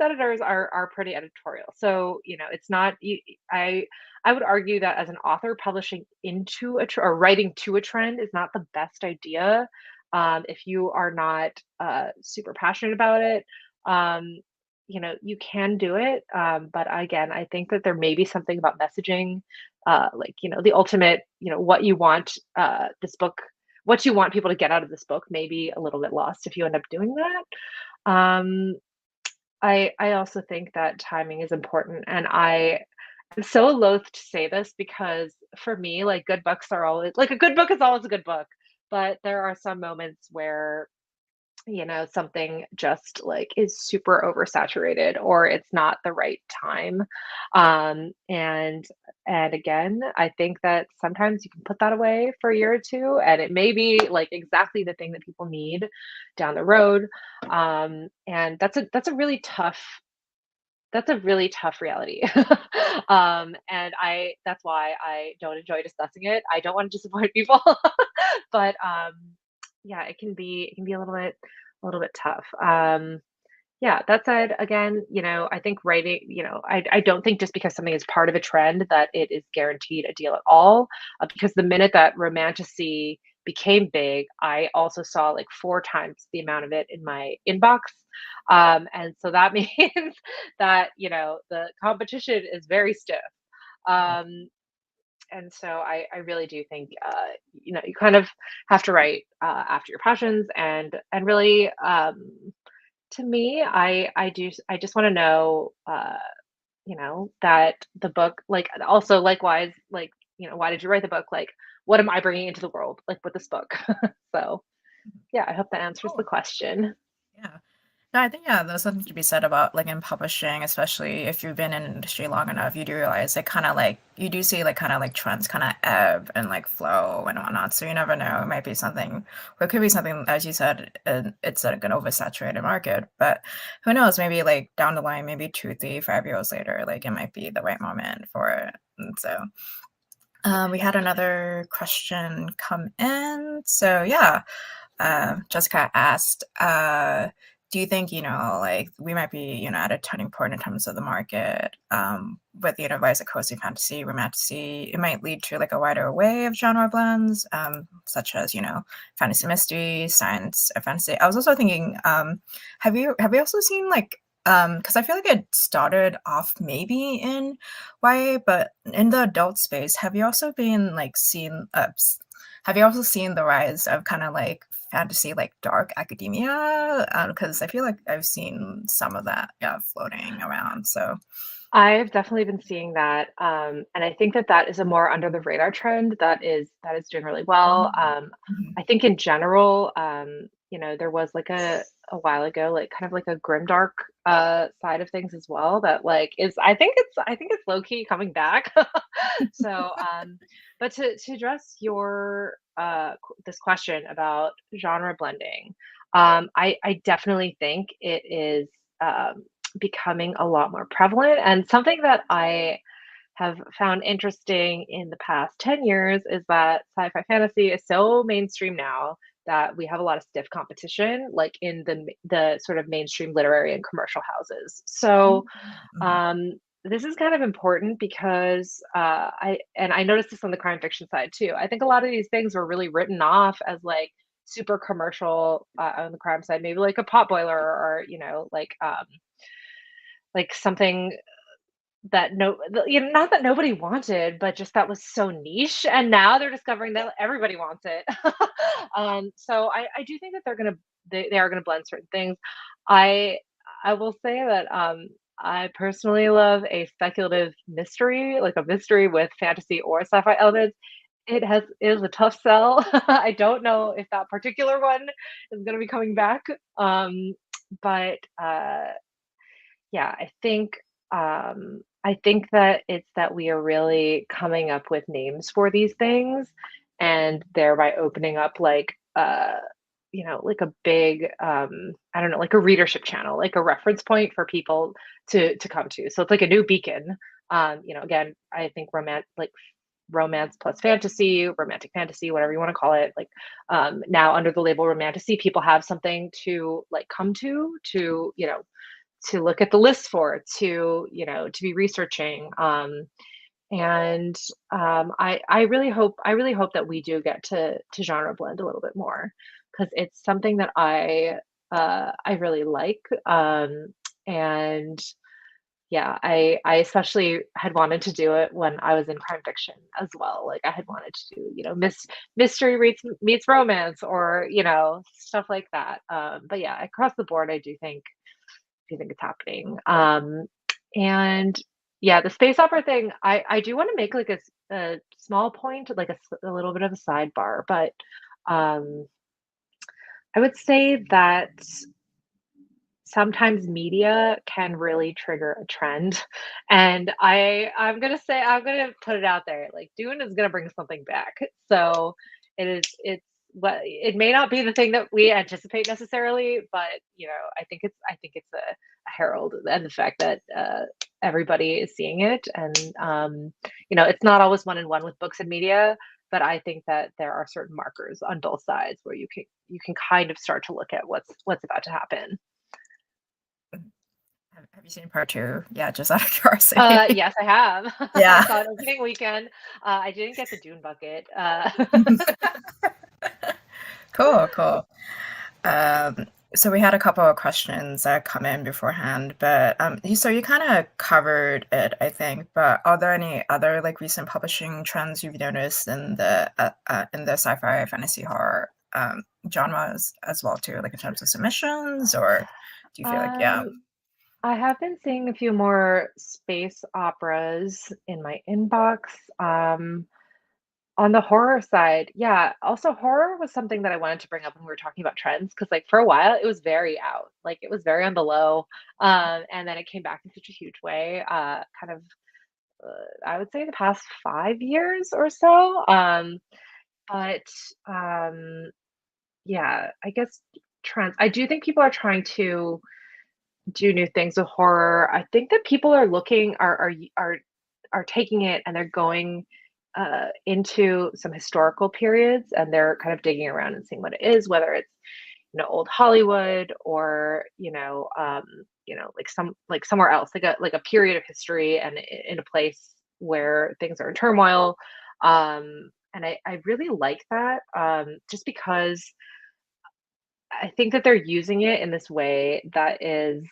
editors are pretty editorial. So, it's not, I would argue that as an author, publishing into or writing to a trend is not the best idea. If you are not super passionate about it, um, you can do it. But again, I think that there may be something about messaging, like, the ultimate, what you want what you want people to get out of this book may be a little bit lost if you end up doing that. I also think that timing is important, and I'm so loath to say this because for me, like good books are always like a good book is always a good book, but there are some moments where something just like is super oversaturated or it's not the right time. And again, I think that sometimes you can put that away for a year or two and it may be like exactly the thing that people need down the road. And that's a really tough reality. And that's why I don't enjoy discussing it. I don't want to disappoint people, but yeah, it can be a little bit tough. Yeah, that said, again, I think writing, I don't think just because something is part of a trend that it is guaranteed a deal at all. Because the minute that romantasy became big, I also saw like four times the amount of it in my inbox. And so that means that, the competition is very stiff. Um, and so I really do think, you kind of have to write after your passions and really, to me, I just want to know, that the book, like, also likewise, like, why did you write the book? Like, what am I bringing into the world, like with this book? So, yeah, I hope that answers the Oh, question. yeah. No, I think, yeah, there's something to be said about, like, in publishing, especially if you've been in an industry long enough, you do realize it kinda, like you do see, like, kinda, like, trends kinda ebb and, like, flow and whatnot, so you never know, it might be something or it could be something, as you said, it's, like, an oversaturated market, but who knows, maybe, like, down the line, maybe 2, 3, 5 years later, like, it might be the right moment for it, and so, we had another question come in, so, yeah. Jessica asked, do you think, like we might be, at a turning point in terms of the market, with, rise of cozy fantasy, romantasy, it might lead to like a wider array of genre blends, such as, fantasy mystery, science, or fantasy. I was also thinking, have you also seen like, because I feel like it started off maybe in YA, but in the adult space, have you also seen the rise of kind of like fantasy, like dark academia? Because I feel like I've seen some of that, yeah, floating around. So, I've definitely been seeing that, and I think that that is a more under the radar trend that is doing really well. mhm. I think in general, there was like a while ago, like kind of like a grimdark side of things as well. That like is I think it's low key coming back. So, but to address your this question about genre blending, I definitely think it is. Becoming a lot more prevalent. And something that I have found interesting in the past 10 years is that sci-fi fantasy is so mainstream now that we have a lot of stiff competition, like in the sort of mainstream literary and commercial houses. So Mhm. um, this is kind of important because I noticed this on the crime fiction side too. I think a lot of these things were really written off as like super commercial on the crime side, maybe like a pot boiler or like something that not that nobody wanted, but just that was so niche, and now they're discovering that everybody wants it. So I do think that they are gonna blend certain things. I I will say that I personally love a speculative mystery, like a mystery with fantasy or sci-fi elements. It is a tough sell. I don't know if that particular one is gonna be coming back. But yeah, I think that it's that we are really coming up with names for these things and thereby opening up like a big I don't know, like a readership channel, like a reference point for people to come to. So it's like a new beacon. Again, I think romance plus fantasy, romantic fantasy, whatever you want to call it. Like now under the label romantasy, people have something to like come to look at the list for, to be researching. And I really hope that we do get to genre blend a little bit more because it's something that I really like. And yeah, I especially had wanted to do it when I was in crime fiction as well. Like I had wanted to do, mystery meets romance or, stuff like that. But yeah, across the board, I do think it's happening. And yeah, the space opera thing, I do want to make like a small point, like a little bit of a sidebar, but um, I would say that sometimes media can really trigger a trend. And I'm gonna put it out there. Like Dune is gonna bring something back. So it's what it may not be the thing that we anticipate necessarily, but I think it's a herald and the fact that everybody is seeing it. And it's not always one in one with books and media, but I think that there are certain markers on both sides where you can kind of start to look at what's about to happen. Have you seen part two? Yeah, just out of curiosity. Yes, I have. I Yeah. saw it opening weekend. I didn't get the Dune bucket. Cool, cool. Um, so we had a couple of questions that come in beforehand, but you kind of covered it, I think. But are there any other like recent publishing trends you've noticed in the sci-fi fantasy horror genres as well too, like in terms of submissions, or do you feel like yeah? Um, I have been seeing a few more space operas in my inbox. On the horror side, yeah. Also, horror was something that I wanted to bring up when we were talking about trends because, like, for a while, it was very out. Like, it was very on the low, and then it came back in such a huge way. Kind of, I would say, the past 5 years or so. But um, yeah, I guess trends. I do think people are trying to do new things with horror. I think that people are looking are taking it and they're going into some historical periods and they're kind of digging around and seeing what it is, whether it's old Hollywood or like somewhere else, like a period of history and in a place where things are in turmoil. And I really like that just because I think that they're using it in this way that is,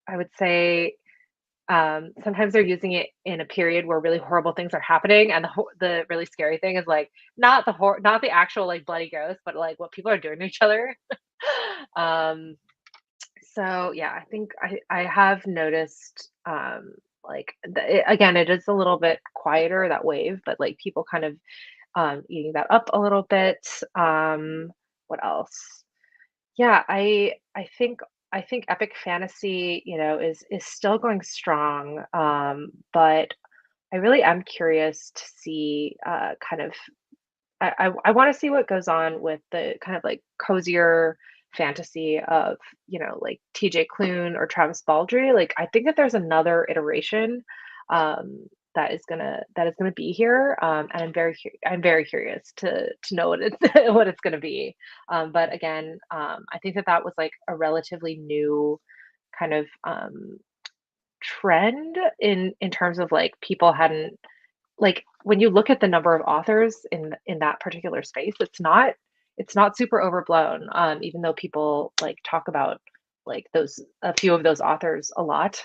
I would say, sometimes they're using it in a period where really horrible things are happening, and the really scary thing is like not the actual like bloody ghost, but like what people are doing to each other. um, so yeah, I think I have noticed like again, it is a little bit quieter that wave, but like people kind of eating that up a little bit. What else? Yeah, I think epic fantasy, is still going strong. But I really am curious to see kind of I want to see what goes on with the kind of like cozier fantasy of, like TJ Klune or Travis Baldree. Like I think that there's another iteration that is gonna be here. And I'm very curious to know what it's what it's gonna be. But again, I think that that was like a relatively new kind of trend in terms of like people hadn't like when you look at the number of authors in that particular space, it's not super overblown, even though people like talk about like those a few of those authors a lot.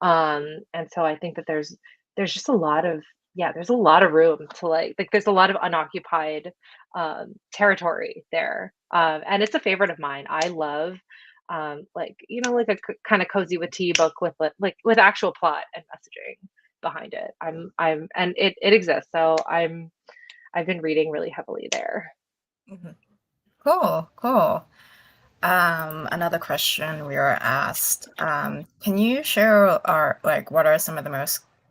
And so I think that there's just a lot of yeah, there's a lot of room to like there's a lot of unoccupied territory there. And it's a favorite of mine. I love like like a kind of cozy with tea book with like with actual plot and messaging behind it. I'm and it exists. So I've been reading really heavily there. Mhm. Cool, cool. Another question we were asked, can you share like what are some of the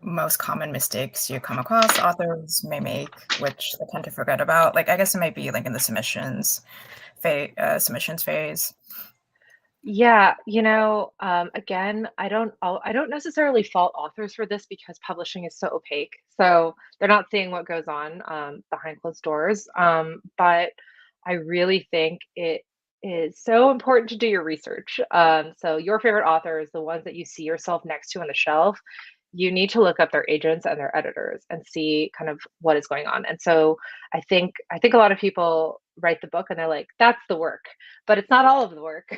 most common mistakes you come across authors may make, which they tend to forget about? Like, I guess it might be like in the submissions phase. Yeah, again, I don't necessarily fault authors for this because publishing is so opaque. So they're not seeing what goes on behind closed doors. But I really think it is so important to do your research. So your favorite authors, the ones that you see yourself next to on the shelf, you need to look up their agents and their editors and see kind of what is going on. And so I think a lot of people write the book and they're like, that's the work, but it's not all of the work.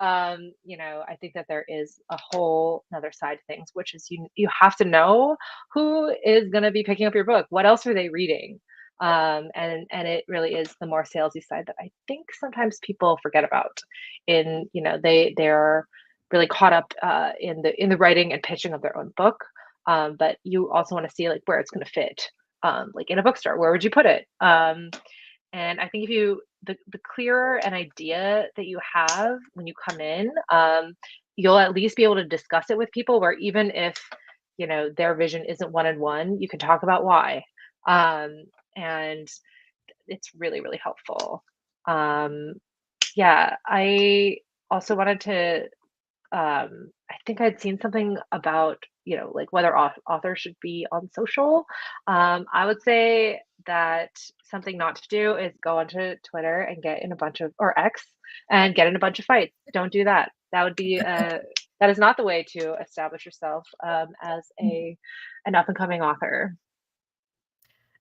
I think that there is a whole another side to things, which is you have to know who is going to be picking up your book. What else are they reading? And it really is the more salesy side that I think sometimes people forget about. They're really caught up in the writing and pitching of their own book, but you also want to see like where it's going to fit, like in a bookstore. Where would you put it? And I think if you the clearer an idea that you have when you come in, you'll at least be able to discuss it with people where even if, their vision isn't one and one, you can talk about why. And it's really, really helpful. Um, yeah, I also wanted to I think I'd seen something about, like whether authors should be on social. I would say that something not to do is go onto Twitter and get in a bunch of, or X, and get in a bunch of fights. Don't do that. That is not the way to establish yourself as an up and coming author.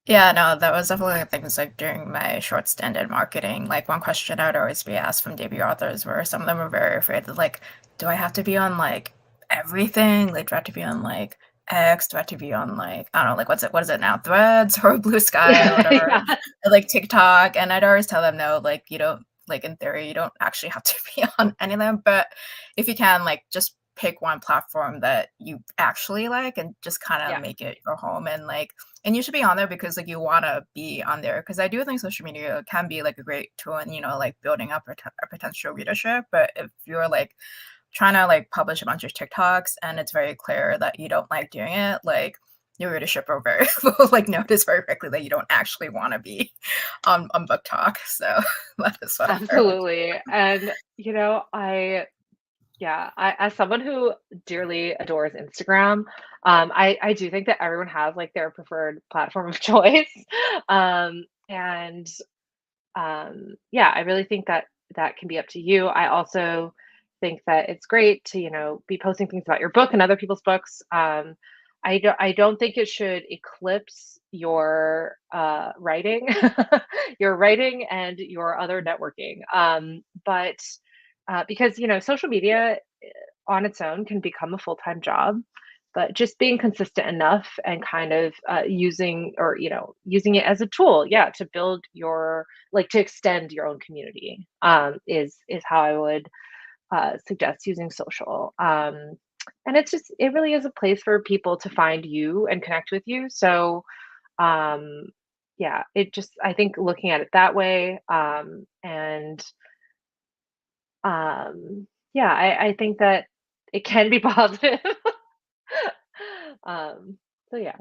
Yeah, no, that was definitely things like during my short stint in marketing. Like one question I would always be asked from debut authors where some of them were very afraid that like, do I have to be on like everything? Like, do I have to be on like X? Do I have to be on like I don't know, like what is it now? Threads or Blue Sky or whatever, Yeah, or, like TikTok. And I'd always tell them no, like you don't like in theory you don't actually have to be on any of them, but if you can, like just pick one platform that you actually like and just kind of yeah, make it your home and you should be on there because like you want to be on there because I do think social media can be like a great tool in like building up a potential readership, but if you're like trying to like publish a bunch of TikToks and it's very clear that you don't like doing it, like your readership will very will like notice very quickly that you don't actually want to be on book talk. So that is what I very much. absolutely. And as someone who dearly adores Instagram, I do think that everyone has like their preferred platform of choice. And yeah, I really think that that can be up to you. I also think that it's great to, be posting things about your book and other people's books. I don't think it should eclipse your writing, your writing and your other networking. But because social media on its own can become a full-time job, but just being consistent enough and kind of using it as a tool, yeah, to build your like to extend your own community, is how I would suggest using social. And it really is a place for people to find you and connect with you. So um, yeah, I think looking at it that way, and yeah, I think that it can be positive. So yeah.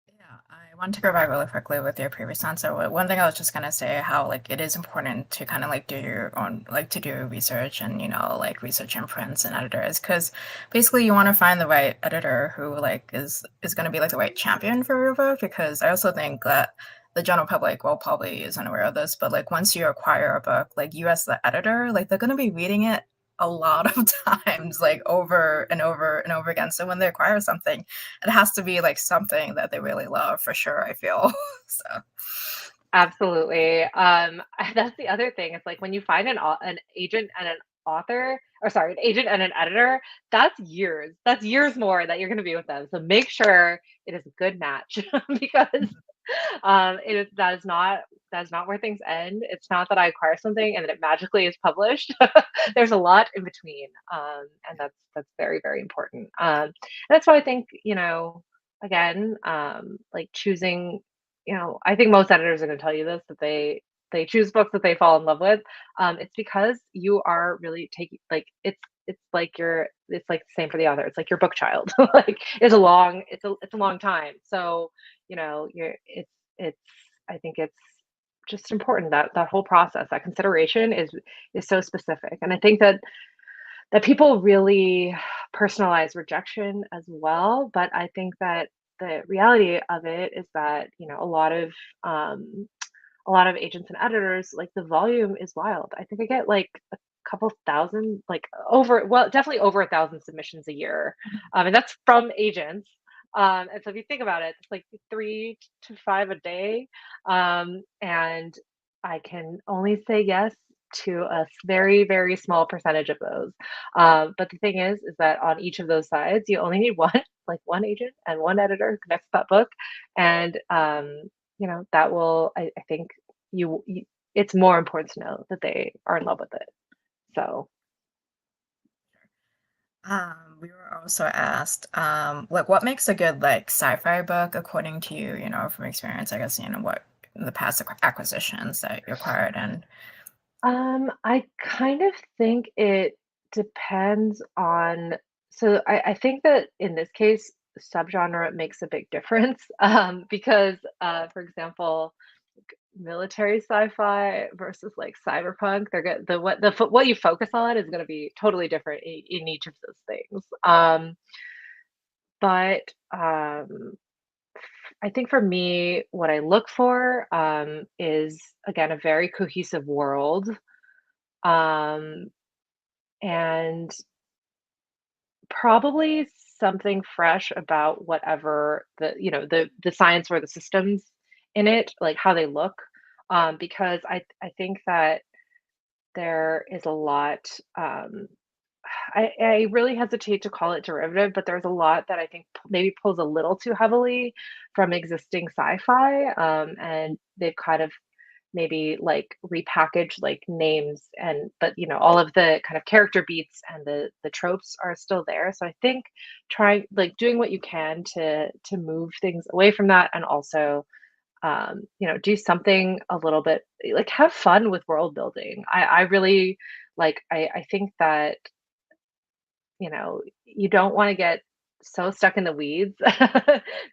Yeah, I want to go back really quickly with your previous answer. One thing I was just gonna say how like it is important to kind of like do your own like to do research and like research imprints and editors because basically you want to find the right editor who like is gonna be like the right champion for your book because I also think that the general public well probably isn't aware of this, but like once you acquire a book, like you as the editor, like they're gonna be reading it a lot of times, like over and over and over again. So when they acquire something, it has to be like something that they really love for sure, I feel. So Absolutely. That's the other thing. It's like when you find an agent and an author, or sorry, an agent and an editor, that's years. That's years more that you're going to be with them. So make sure it is a good match because that is not where things end. It's not that I acquire something and then it magically is published. There's a lot in between, and that's very very important. That's why I think again, like choosing I think most editors are going to tell you this that they choose books that they fall in love with. It's because you are really taking like it's like the same for the author. It's like your book child. Like it's a long time. So you're it's I think it's just important that that whole process, that consideration is so specific. And I think that people really personalize rejection as well. But I think that the reality of it is that, um, a lot of agents and editors, like the volume is wild. I think I get like a couple thousand, like definitely over 1,000 submissions a year. And that's from agents. And so if you think about it, it's like 3 to 5 a day. And I can only say yes to a very, very small percentage of those. But the thing is that on each of those sides, you only need one, like one agent and one editor who connects that book. And, that will, I think it's more important to know that they are in love with it. So, We were also asked, like, what makes a good like sci-fi book according to you, from experience, I guess, what the past acquisitions that you acquired and I kind of think it depends on, so I think that in this case, subgenre makes a big difference, because, for example, military sci-fi versus like cyberpunk, they're good. What you focus on is going to be totally different in each of those things. But I think for me, what I look for is again a very cohesive world, um, and probably something fresh about whatever the science or the systems in it, like how they look, because I think that there is a lot. I really hesitate to call it derivative, but there's a lot that I think maybe pulls a little too heavily from existing sci-fi, and they've kind of maybe like repackaged like names but all of the kind of character beats and the tropes are still there. So I think trying like doing what you can to move things away from that, and also do something a little bit like have fun with world building. I really I think that you don't want to get so stuck in the weeds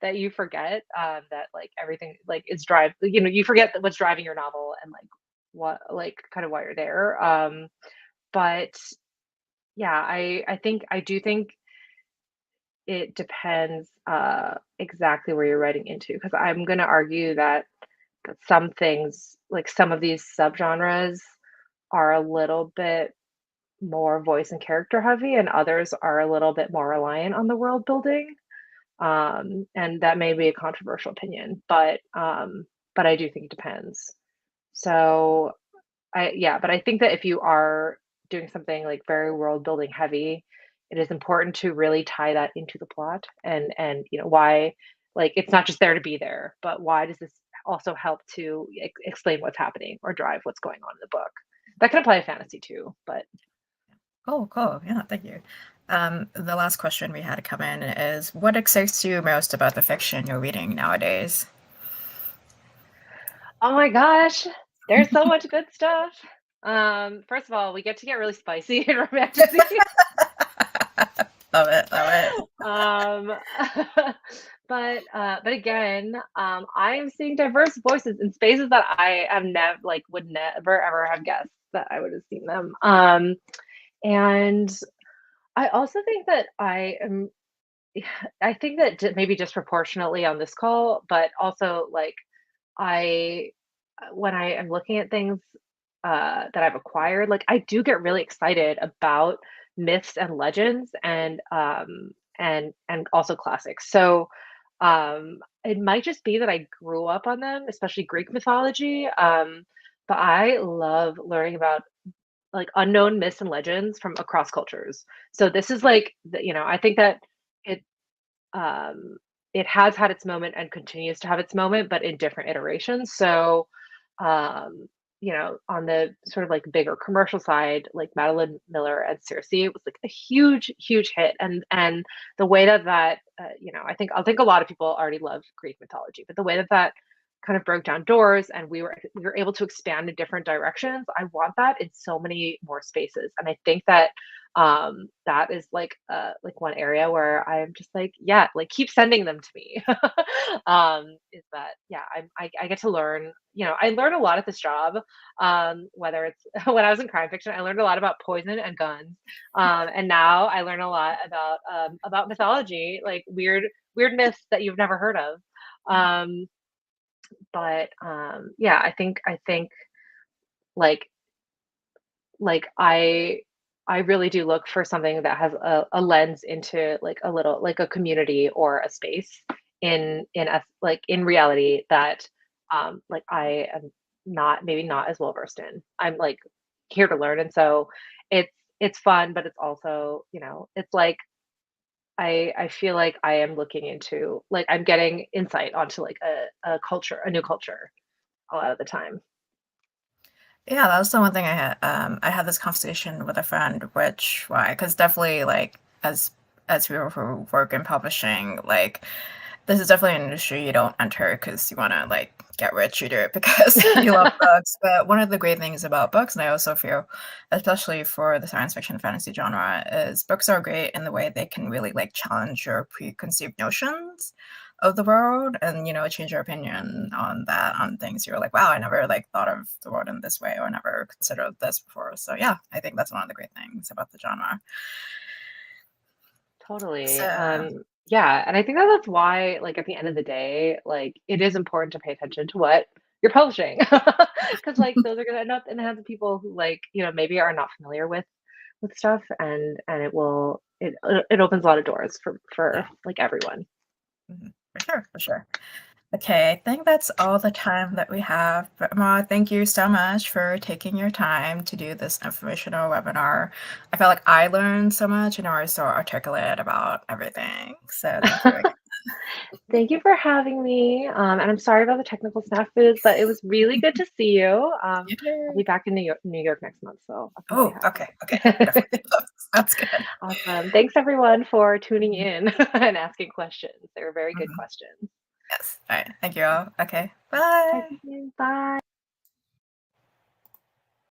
that you forget that like everything like is you forget that what's driving your novel and like what like kind of why you're there. But yeah, I do think it depends exactly where you're writing into, because I'm going to argue that some things like some of these subgenres are a little bit more voice and character heavy, and others are a little bit more reliant on the world building. And that may be a controversial opinion, but I do think it depends. So but I think that if you are doing something like very world building heavy, it is important to really tie that into the plot, and why, like it's not just there to be there, but why does this also help to explain what's happening or drive what's going on in the book. That can apply to fantasy too, but oh, cool. Yeah, thank you. The last question we had come in is, what excites you most about the fiction you're reading nowadays? oh my gosh, there's so much good stuff. First of all, we get to get really spicy and romantic. Love it, love it. um, but again, I am seeing diverse voices in spaces that I have never would never ever have guessed that I would have seen them. And I also think that I think that maybe disproportionately on this call, but also like I when I am looking at things that I've acquired, like I do get really excited about myths and legends and also classics. So It might just be that I grew up on them, especially Greek mythology. But I love learning about like unknown myths and legends from across cultures. So this is like, I think that it um, it has had its moment and continues to have its moment, but in different iterations. So, um, on the sort of like bigger commercial side, like Madeline Miller and Circe was like a huge, huge hit, and the way that I think a lot of people already love Greek mythology, but the way that kind of broke down doors and we were able to expand in different directions. I want that in so many more spaces, and I think that that is like one area where I'm just like, yeah, like keep sending them to me. Is that yeah, I get to learn, I learn a lot at this job. Whether it's when I was in crime fiction, I learned a lot about poison and guns. And now I learn a lot about mythology, like weird myths that you've never heard of. Um, but yeah, I think like I really do look for something that has a lens into like a little like a community or a space in a like in reality that like I am not maybe not as well versed in. I'm like here to learn, and so it's it's fun, but it's also, it's like I feel like I am looking into like I'm getting insight onto like a culture, a new culture a lot of the time. Yeah, that was the one thing I had this conversation with a friend, which why? Because definitely like as people who work in publishing, like this is definitely an industry you don't enter because you want to like get rich. You do it because you love books. But one of the great things about books, and I also feel, especially for the science fiction fantasy genre, is books are great in the way they can really like challenge your preconceived notions of the world and change your opinion on that on things you're like, wow, I never like thought of the world in this way or never considered this before. So yeah, I think that's one of the great things about the genre. Totally. So Yeah, and I think that that's why, like, at the end of the day, like, it is important to pay attention to what you're publishing, because like those are gonna end up in the hands of people who like, maybe are not familiar with stuff, and it opens a lot of doors for yeah. like everyone. For sure, for sure. Okay, I think that's all the time that we have. But Ma, thank you so much for taking your time to do this informational webinar. I felt like I learned so much and I was so articulate about everything. So thank you again. Thank you for having me, and I'm sorry about the technical snafus, but it was really good to see you. You I'll be too. back in New York next month, so I'll come say Oh, okay, okay. hi. Definitely. That's good. Awesome. Thanks everyone for tuning Mhm, in and asking questions. They were very good mhm. questions. Yes. All right. Thank you all. Okay. Bye. Talk to you soon. Bye.